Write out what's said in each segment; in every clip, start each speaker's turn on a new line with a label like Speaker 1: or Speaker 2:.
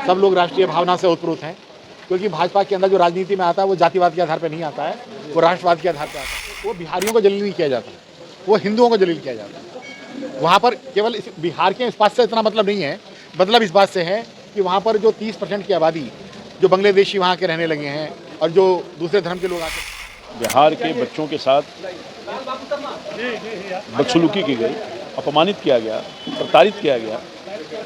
Speaker 1: सब लोग राष्ट्रीय भावना से ओतप्रोत हैं, क्योंकि भाजपा के अंदर जो राजनीति में आता है वो जातिवाद के आधार पर नहीं आता है, वो राष्ट्रवाद के आधार पर आता है। वो बिहारियों को जलील नहीं किया जाता, वो हिंदुओं को जलील किया जाता है। वहाँ पर केवल बिहार के इस बात से इतना मतलब नहीं है, मतलब इस बात से है कि वहाँ पर जो 30% की आबादी जो बांग्लादेशी वहाँ के रहने लगे हैं और जो दूसरे धर्म के लोग आते हैं,
Speaker 2: बिहार के बच्चों के साथ बदसलूकी की गई, अपमानित किया गया, प्रताड़ित किया गया,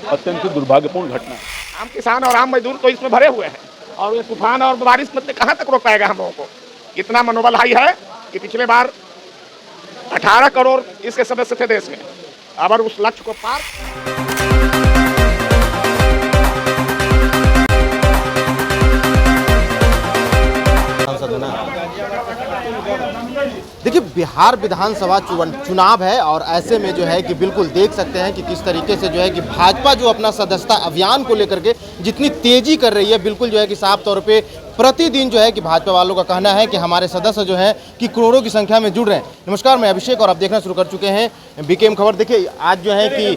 Speaker 2: अत्यंत दुर्भाग्यपूर्ण घटना है।
Speaker 3: आम किसान और आम मजदूर तो इसमें भरे हुए हैं और ये तूफान और बारिश में कहाँ तक रोक पाएगा हम लोगों को। इतना मनोबल हाई है कि पिछले बार 18 करोड़ इसके सदस्य थे देश में, अगर उस लक्ष्य को पार
Speaker 4: देखिए, बिहार विधानसभा चुनाव है और ऐसे में जो है कि बिल्कुल देख सकते हैं कि किस तरीके से जो है कि भाजपा जो अपना सदस्यता अभियान को लेकर के जितनी तेजी कर रही है, बिल्कुल जो है कि साफ तौर पे प्रतिदिन जो है कि भाजपा वालों का कहना है कि हमारे सदस्य जो हैं कि करोड़ों की संख्या में जुड़ रहे हैं। नमस्कार, मैं अभिषेक और आप देखना शुरू कर चुके हैं बीकेएम खबर। देखिए, आज जो है कि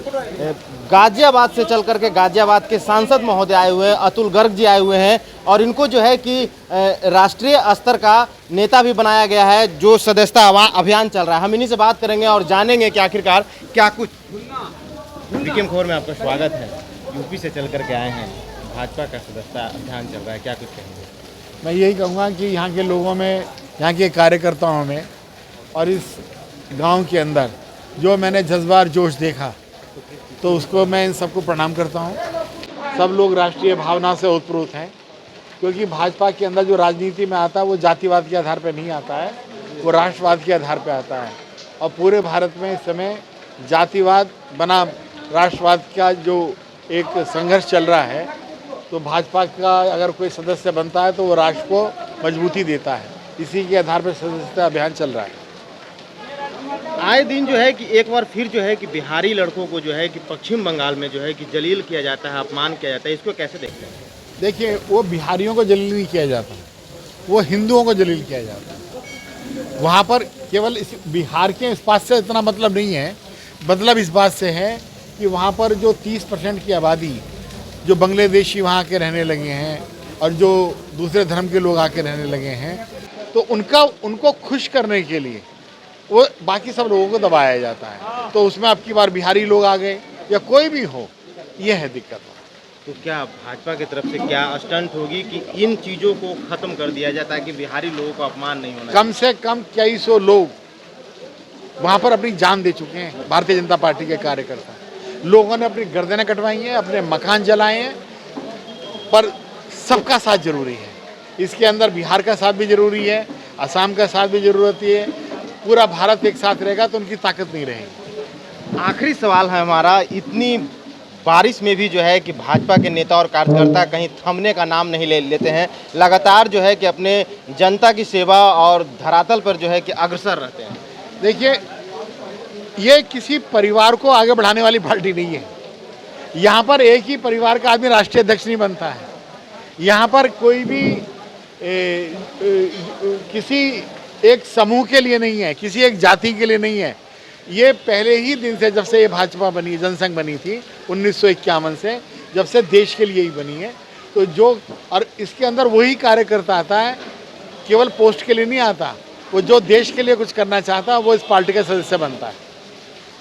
Speaker 4: गाजियाबाद से चल करके गाजियाबाद के सांसद महोदय आए हुए हैं, अतुल गर्ग जी आए हुए हैं और इनको जो है कि राष्ट्रीय स्तर का नेता भी बनाया गया है जो सदस्यता अभियान चल रहा है। हम इन्हीं से बात करेंगे और जानेंगे कि आखिरकार क्या कुछ। बीकेएम खबर में आपका स्वागत है। यूपी से चल करके आए हैं, भाजपा का सदस्यता अभियान चल रहा है, क्या कुछ कहेंगे?
Speaker 1: मैं यही कहूँगा कि यहाँ के लोगों में, यहाँ के कार्यकर्ताओं में और इस गांव के अंदर जो मैंने जज्बा और जोश देखा, तो उसको मैं इन सबको प्रणाम करता हूँ। सब लोग राष्ट्रीय भावना से ओतप्रोत हैं, क्योंकि भाजपा के अंदर जो राजनीति में आता है वो जातिवाद के आधार पर नहीं आता है, वो राष्ट्रवाद के आधार पर आता है। और पूरे भारत में इस समय जातिवाद बनाम राष्ट्रवाद का जो एक संघर्ष चल रहा है, तो भाजपा का अगर कोई सदस्य बनता है तो वो राष्ट्र को मजबूती देता है। इसी के आधार पर सदस्यता अभियान चल रहा है।
Speaker 4: आए दिन जो है कि एक बार फिर जो है कि बिहारी लड़कों को जो है कि पश्चिम बंगाल में जो है कि जलील किया जाता है, अपमान किया जाता है, इसको कैसे देखते हैं?
Speaker 1: देखिए, वो बिहारियों को जलील नहीं किया जाता, वो हिंदुओं को जलील किया जाता है। वहाँ पर केवल इस बिहार के इस बात से इतना मतलब नहीं है, मतलब इस बात से है कि वहाँ पर जो 30% की आबादी जो बांग्लादेशी वहाँ के रहने लगे हैं और जो दूसरे धर्म के लोग आके रहने लगे हैं, तो उनको खुश करने के लिए वो बाकी सब लोगों को दबाया जाता है। तो उसमें अब की बार बिहारी लोग आ गए या कोई भी हो, ये है दिक्कत।
Speaker 4: तो क्या भाजपा की तरफ से क्या स्टंट होगी कि इन चीज़ों को खत्म कर दिया जाता है कि बिहारी लोगों को अपमान नहीं होना?
Speaker 1: कम से कम कई सौ लोग वहाँ पर अपनी जान दे चुके हैं। भारतीय जनता पार्टी के कार्यकर्ता लोगों ने अपनी गर्दनें कटवाई हैं, अपने मकान जलाए हैं, पर सबका साथ जरूरी है। इसके अंदर बिहार का साथ भी जरूरी है, असम का साथ भी जरूरत है। पूरा भारत एक साथ रहेगा तो उनकी ताकत नहीं रहेगी।
Speaker 4: आखिरी सवाल है हमारा, इतनी बारिश में भी जो है कि भाजपा के नेता और कार्यकर्ता कहीं थमने का नाम नहीं लेते हैं, लगातार जो है कि अपने जनता की सेवा और धरातल पर जो है कि अग्रसर रहते हैं।
Speaker 1: देखिए, ये किसी परिवार को आगे बढ़ाने वाली पार्टी नहीं है। यहाँ पर एक ही परिवार का आदमी राष्ट्रीय अध्यक्ष नहीं बनता है। यहाँ पर कोई भी किसी एक समूह के लिए नहीं है, किसी एक जाति के लिए नहीं है। ये पहले ही दिन से, जब से ये भाजपा बनी, जनसंघ बनी थी 1951 से, जब से देश के लिए ही बनी है, तो जो और इसके अंदर वही कार्यकर्ता आता है, केवल पोस्ट के लिए नहीं आता। वो जो देश के लिए कुछ करना चाहता है वो इस पार्टी का सदस्य बनता है।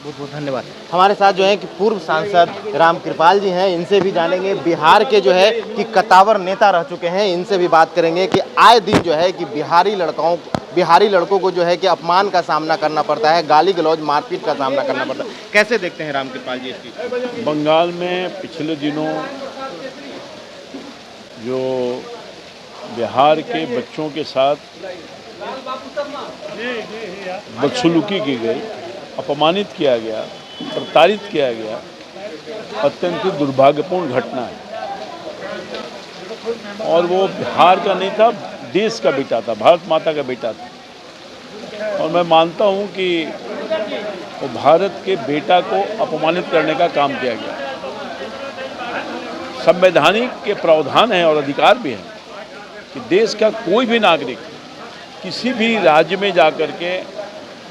Speaker 4: बहुत बहुत धन्यवाद। हमारे साथ जो है कि पूर्व सांसद रामकृपाल जी हैं, इनसे भी जानेंगे। बिहार के जो है कि कतावर नेता रह चुके हैं, इनसे भी बात करेंगे कि आए दिन जो है कि बिहारी लड़कों को जो है कि अपमान का सामना करना पड़ता है, गाली गलौज मारपीट का सामना करना पड़ता है। कैसे देखते हैं रामकृपाल जी इसकी?
Speaker 2: बंगाल में पिछले दिनों जो बिहार के बच्चों के साथ बदसलूकी की गई, अपमानित किया गया, प्रताड़ित किया गया, अत्यंत दुर्भाग्यपूर्ण घटना है। और वो बिहार का नहीं था, देश का बेटा था, भारत माता का बेटा था। और मैं मानता हूँ कि वो भारत के बेटा को अपमानित करने का काम किया गया। संवैधानिक के प्रावधान है और अधिकार भी है कि देश का कोई भी नागरिक किसी भी राज्य में जाकर के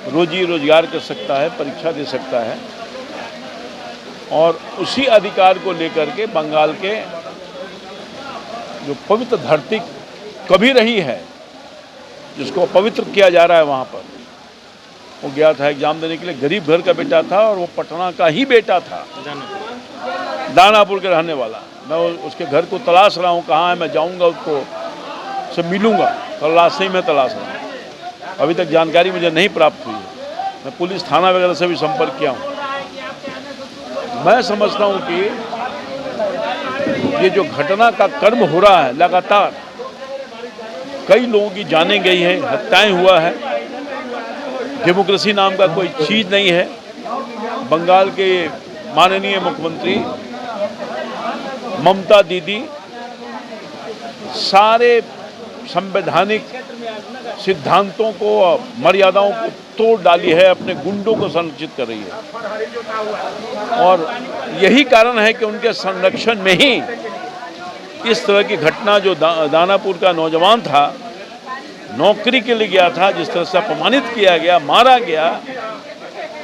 Speaker 2: रोजी रोजगार कर सकता है, परीक्षा दे सकता है। और उसी अधिकार को लेकर के बंगाल के जो पवित्र धरती कभी रही है, जिसको पवित्र किया जा रहा है वहाँ पर, वो गया था एग्जाम देने के लिए। गरीब घर का बेटा था और वो पटना का ही बेटा था, दानापुर के रहने वाला। मैं उसके घर को तलाश रहा हूँ, कहाँ है, मैं जाऊँगा उसको से मिलूँगा। कल से ही मैं तलाश रहा हूँ, अभी तक जानकारी मुझे नहीं प्राप्त हुई है। मैं पुलिस थाना वगैरह से भी संपर्क किया हूँ। मैं समझता हूँ कि ये जो घटना का कर्म हो रहा है, लगातार कई लोगों की जानें गई हैं, हत्याएं हुआ है, डेमोक्रेसी नाम का कोई चीज़ नहीं है। बंगाल के माननीय मुख्यमंत्री ममता दीदी सारे संवैधानिक सिद्धांतों को, मर्यादाओं को तोड़ डाली है, अपने गुंडों को संरक्षित कर रही है। और यही कारण है कि उनके संरक्षण में ही इस तरह की घटना, जो दानापुर का नौजवान था, नौकरी के लिए गया था, जिस तरह से अपमानित किया गया, मारा गया,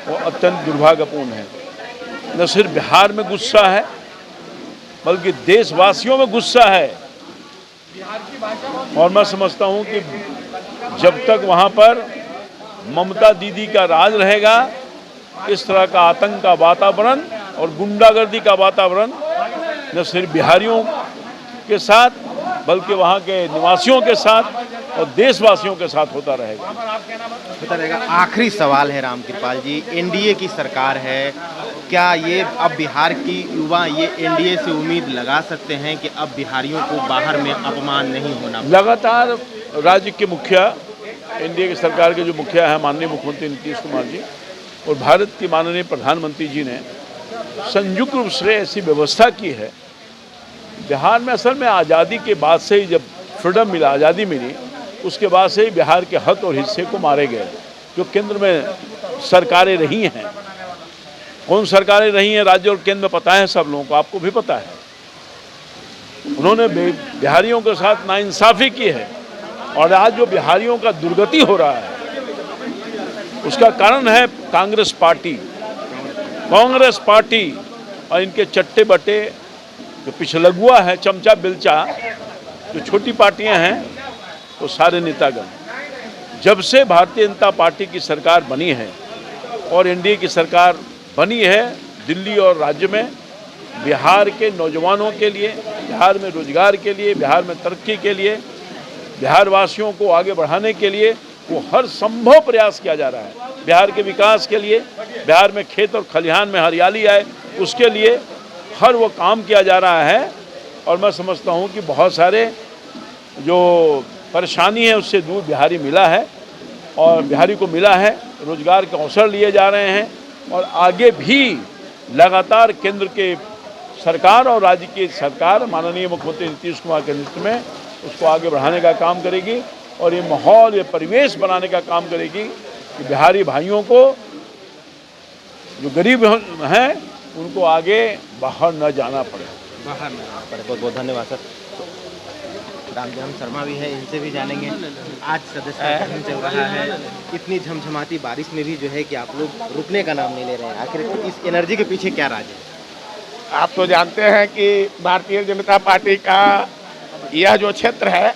Speaker 2: वो अत्यंत दुर्भाग्यपूर्ण है। न सिर्फ बिहार में गुस्सा है, बल्कि देशवासियों में गुस्सा है। और मैं समझता हूं कि जब तक वहां पर ममता दीदी का राज रहेगा, इस तरह का आतंक का वातावरण और गुंडागर्दी का वातावरण न सिर्फ बिहारियों के साथ, बल्कि वहाँ के निवासियों के साथ और देशवासियों के साथ होता रहेगा।
Speaker 4: आखिरी सवाल है रामकृपाल जी, एनडीए की सरकार है, क्या ये अब बिहार की युवा ये एनडीए से उम्मीद लगा सकते हैं कि अब बिहारियों को बाहर में अपमान नहीं होना?
Speaker 2: लगातार राज्य के मुखिया, एनडीए की सरकार के जो मुखिया है माननीय मुख्यमंत्री नीतीश कुमार जी और भारत की माननीय प्रधानमंत्री जी ने संयुक्त रूप से ऐसी व्यवस्था की है। बिहार में असल में आज़ादी के बाद से ही, जब फ्रीडम मिला, आज़ादी मिली, उसके बाद से ही बिहार के हक और हिस्से को मारे गए। जो केंद्र में सरकारें रही हैं, कौन सरकारें रही हैं राज्य और केंद्र में पता है सब लोगों को, आपको भी पता है। उन्होंने बिहारियों के साथ नाइंसाफ़ी की है और आज जो बिहारियों का दुर्गति हो रहा है, उसका कारण है कांग्रेस पार्टी और इनके चट्टे बट्टे जो पिछलगुआ है, चमचा बिलचा, जो छोटी पार्टियां हैं, वो सारे नेतागण। जब से भारतीय जनता पार्टी की सरकार बनी है और एनडीए की सरकार बनी है दिल्ली और राज्य में, बिहार के नौजवानों के लिए, बिहार में रोजगार के लिए, बिहार में तरक्की के लिए, बिहार वासियों को आगे बढ़ाने के लिए वो हर संभव प्रयास किया जा रहा है। बिहार के विकास के लिए, बिहार में खेत और खलिहान में हरियाली आए, उसके लिए हर वो काम किया जा रहा है। और मैं समझता हूँ कि बहुत सारे जो परेशानी है उससे दूर बिहारी मिला है और बिहारी को मिला है, रोजगार के अवसर लिए जा रहे हैं और आगे भी लगातार केंद्र के सरकार और राज्य की सरकार माननीय मुख्यमंत्री नीतीश कुमार के नेतृत्व में उसको आगे बढ़ाने का काम करेगी और ये माहौल, ये परिवेश बनाने का काम करेगी कि बिहारी भाइयों को, जो गरीब हैं, उनको आगे बाहर न जाना पड़े।
Speaker 4: बहुत बहुत धन्यवाद सर। रामजान शर्मा भी है, इनसे भी जानेंगे। आज सदस्यता अभियान चल रहा है, इतनी झमझमाती बारिश में भी जो है कि आप लोग रुकने का नाम नहीं ले रहे हैं, आखिर इस एनर्जी के पीछे क्या राज है?
Speaker 3: आप तो जानते हैं कि भारतीय जनता पार्टी का यह जो क्षेत्र है,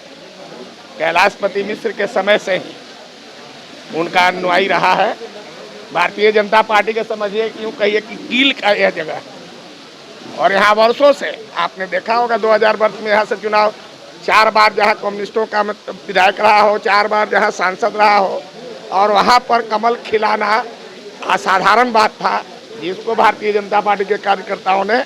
Speaker 3: कैलाशपति मिश्र के समय से ही उनका अनुयायी रहा है। भारतीय जनता पार्टी के समझिए कि यूँ कहिए कि कील का यह जगह है और यहाँ वर्षों से आपने देखा होगा 2000 वर्ष में यहाँ से चुनाव 4 बार जहाँ कम्युनिस्टों का विधायक रहा हो, 4 बार जहाँ सांसद रहा हो और वहाँ पर कमल खिलाना असाधारण बात था, जिसको भारतीय जनता पार्टी के कार्यकर्ताओं ने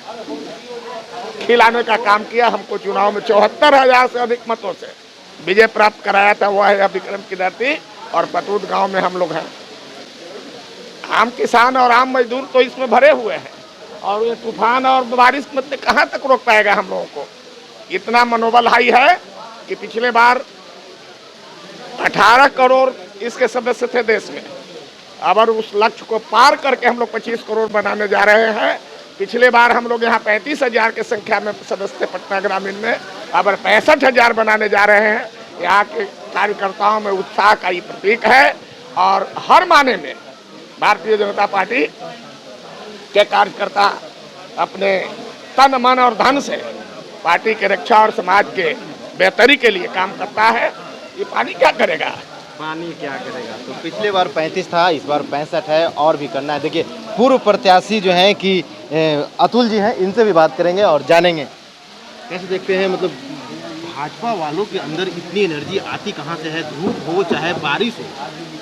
Speaker 3: खिलाने का काम किया। हमको चुनाव में 74,000 से अधिक मतों से विजय प्राप्त कराया था। वह है विक्रम की धरती और पतूत गांव में हम लोग हैं। आम किसान और आम मजदूर तो इसमें भरे हुए हैं और ये तूफान और बारिश मतलब कहाँ तक रोक पाएगा हम लोगों को। इतना मनोबल हाई है कि पिछले बार 18 करोड़ इसके सदस्य थे देश में, अब उस लक्ष्य को पार करके हम लोग 25 करोड़ बनाने जा रहे हैं। पिछले बार हम लोग यहाँ 35,000 की संख्या में सदस्य थे पटना ग्रामीण में, अब 65,000 बनाने जा रहे हैं। यहाँ के कार्यकर्ताओं में उत्साह का ये प्रतीक है और हर माने में भारतीय जनता पार्टी के कार्यकर्ता अपने तन मन और धन से पार्टी के रक्षा और समाज के बेहतरी के लिए काम करता है, ये पानी क्या करेगा?
Speaker 4: पानी क्या करेगा? तो पिछले बार 35 था, इस बार 65 है और भी करना है। देखिए पूर्व प्रत्याशी जो हैं कि अतुल जी हैं, इनसे भी बात करेंगे और जानेंगे कैसे देखते हैं, मतलब भाजपा वालों के अंदर इतनी एनर्जी आती कहाँ से है? धूप हो चाहे बारिश हो,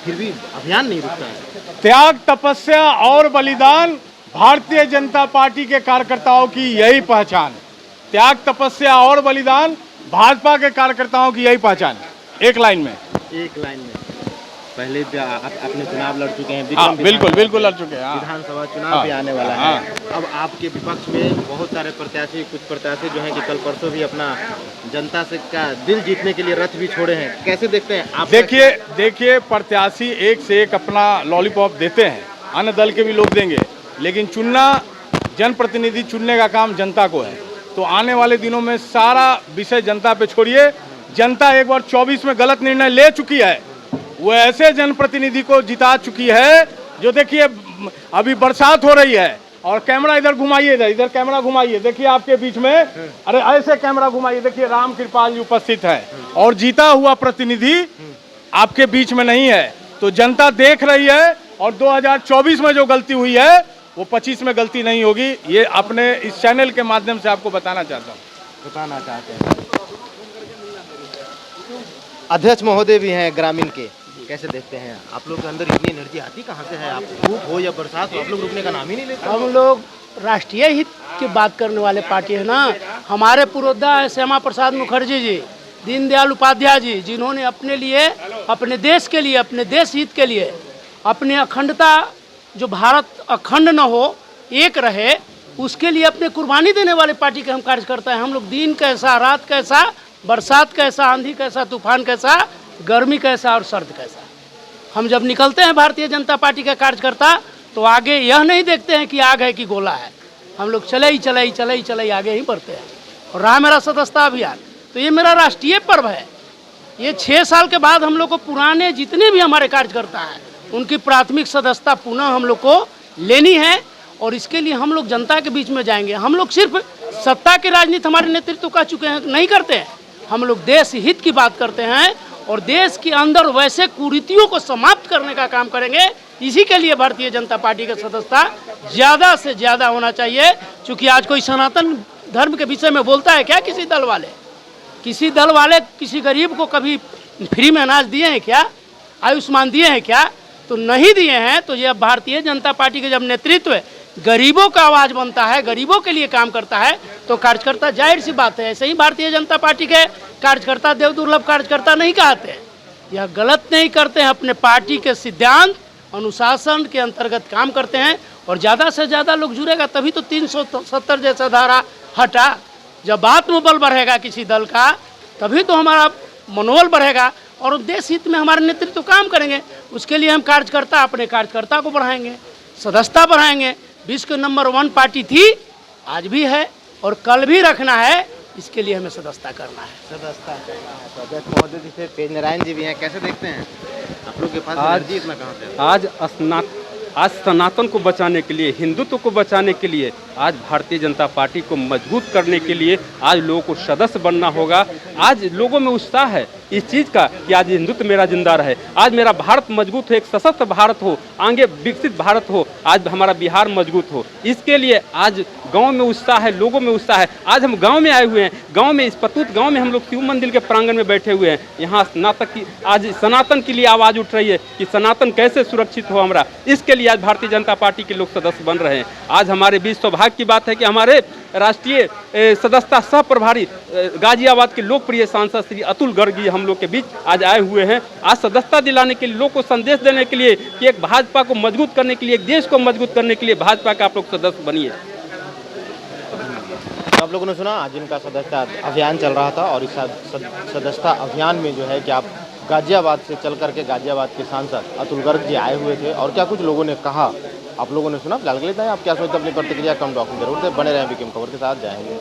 Speaker 4: फिर भी अभियान नहीं रुकता है।
Speaker 5: त्याग, तपस्या और बलिदान भारतीय जनता पार्टी के कार्यकर्ताओं की यही पहचान। त्याग, तपस्या और बलिदान भाजपा के कार्यकर्ताओं की यही पहचान। एक लाइन में पहले भी आपने चुनाव लड़ चुके हैं। हाँ, बिल्कुल लड़ चुके हैं।
Speaker 4: विधानसभा चुनाव भी आने वाला है। अब आपके विपक्ष में बहुत सारे प्रत्याशी, कुछ प्रत्याशी जो हैं कि कल परसों भी अपना जनता से का दिल जीतने के लिए रथ भी छोड़े हैं। कैसे देखते हैं आप?
Speaker 5: देखिए प्रत्याशी एक से एक अपना लॉलीपॉप देते हैं, अन्य दल के भी लोग देंगे, लेकिन चुनना, जनप्रतिनिधि चुनने का काम जनता को है। तो आने वाले दिनों में सारा विषय जनता पे छोड़िए। जनता एक बार 24 में गलत निर्णय ले चुकी है, वो ऐसे जनप्रतिनिधि को जिता चुकी है जो, देखिए अभी बरसात हो रही है और कैमरा इधर घुमाइए, इधर कैमरा घुमाइए, देखिए आपके बीच में, अरे ऐसे कैमरा घुमाइए, देखिए राम कृपाल जी उपस्थित है और जीता हुआ प्रतिनिधि आपके बीच में नहीं है। तो जनता देख रही है और 2024 में जो गलती हुई है वो 25 में गलती नहीं होगी। ये अपने इस चैनल के माध्यम से आपको बताना चाहते हैं।
Speaker 4: अध्यक्ष महोदय भी हैं ग्रामीण के, कैसे देखते हैं आप लोग के अंदर इतनी एनर्जी आती कहाँ से है? आप धूप हो या बरसात हो, आप लोग रुकने का नाम ही नहीं लेते।
Speaker 6: हम लोग राष्ट्रीय हित की बात करने वाले पार्टी है ना। हमारे पुरोधा है श्यामा प्रसाद मुखर्जी जी, दीनदयाल उपाध्याय जी, जिन्होंने अपने लिए, अपने देश के लिए, अपने देश हित के लिए, अपनी अखंडता, जो भारत अखंड न हो, एक रहे, उसके लिए अपने कुर्बानी देने वाले पार्टी के हम कार्यकर्ता हैं। हम लोग दिन कैसा, रात कैसा, बरसात कैसा, आंधी कैसा, तूफान कैसा, गर्मी कैसा और सर्द कैसा, हम जब निकलते हैं भारतीय जनता पार्टी का कार्यकर्ता तो आगे यह नहीं देखते हैं कि आग है कि गोला है। हम लोग चले ही आगे ही बढ़ते हैं। और रहा मेरा सदस्यता अभियान, तो ये मेरा राष्ट्रीय पर्व है। ये 6 साल के बाद हम लोग को पुराने जितने भी हमारे कार्यकर्ता हैं उनकी प्राथमिक सदस्यता पुनः हम लोग को लेनी है और इसके लिए हम लोग जनता के बीच में जाएंगे। हम लोग सिर्फ सत्ता की राजनीति हमारे नेतृत्व कर चुके हैं, नहीं करते हैं। हम लोग देश हित की बात करते हैं और देश के अंदर वैसे कुरीतियों को समाप्त करने का काम करेंगे। इसी के लिए भारतीय जनता पार्टी का सदस्यता ज़्यादा से ज़्यादा होना चाहिए। क्योंकि आज कोई सनातन धर्म के विषय में बोलता है क्या? किसी दल वाले किसी गरीब को कभी फ्री में अनाज दिए हैं क्या? आयुष्मान दिए हैं क्या? तो नहीं दिए हैं। तो ये भारतीय जनता पार्टी के जब नेतृत्व गरीबों का आवाज़ बनता है, गरीबों के लिए काम करता है, तो कार्यकर्ता, जाहिर सी बात है, ऐसे ही भारतीय जनता पार्टी के कार्यकर्ता देव दुर्लभ कार्यकर्ता नहीं कहते हैं। यह गलत नहीं करते हैं, अपने पार्टी के सिद्धांत अनुशासन के अंतर्गत काम करते हैं और ज़्यादा से ज़्यादा लोग जुड़ेगा तभी तो 370 जैसा धारा हटा। जब आत्मबल बढ़ेगा किसी दल का तभी तो हमारा मनोबल बढ़ेगा और देश हित में हमारे नेतृत्व काम करेंगे। उसके लिए हम कार्यकर्ता, अपने कार्यकर्ता को बढ़ाएंगे, सदस्यता बढ़ाएंगे। विश्व के नंबर 1 पार्टी थी, आज भी है और कल भी रखना है। इसके लिए हमें सदस्यता करना है।
Speaker 4: तो अध्यक्ष महोदय जी से तेज नारायण जी भी हैं, कैसे देखते हैं आप लोग के पास एनर्जी इतना कहाँ से?
Speaker 7: आज सनातन को बचाने के लिए, हिंदुत्व को बचाने के लिए, आज भारतीय जनता पार्टी को मजबूत करने के लिए आज लोगों को सदस्य बनना होगा। आज लोगों में उत्साह है इस चीज़ का कि आज हिंदुत्व मेरा जिंदा रहे, आज मेरा भारत मजबूत हो, एक सशक्त भारत हो, आगे विकसित भारत हो, आज हमारा बिहार मजबूत हो। इसके लिए आज गांव में उत्साह है, लोगों में उत्साह है। आज हम गांव में आए हुए हैं, गांव में, इस पतूत गांव में हम लोग शिव मंदिर के प्रांगण में बैठे हुए हैं। यहाँ आज सनातन के लिए आवाज़ उठ रही है कि सनातन कैसे सुरक्षित हो हमारा। इसके लिए आज भारतीय जनता पार्टी के लोग सदस्य बन रहे हैं। आज हमारे बीच सौभाग्य की बात है कि हमारे राष्ट्रीय सदस्यता सह प्रभारी गाजियाबाद के लोकप्रिय सांसद श्री अतुल गर्ग जी हम लोग के बीच आज आए हुए हैं। आज सदस्यता दिलाने के लिए, लोग को संदेश देने के लिए कि एक भाजपा को मजबूत करने के लिए, एक देश को मजबूत करने के लिए भाजपा का आप लोग सदस्य बनिए।
Speaker 4: आप लोगों ने सुना आज इनका सदस्यता अभियान चल रहा था और इस सदस्यता अभियान में जो है कि आप गाजियाबाद से चल करके गाजियाबाद के सांसद अतुल गर्ग जी आए हुए थे और क्या कुछ लोगों ने कहा आप लोगों ने सुना। फिलहाल के लिए आप क्या सोचते हैं, अपनी प्रतिक्रिया कमेंट बॉक्स में जरूर दें। बने रहें बीकेएम खबर के साथ, जाएंगे।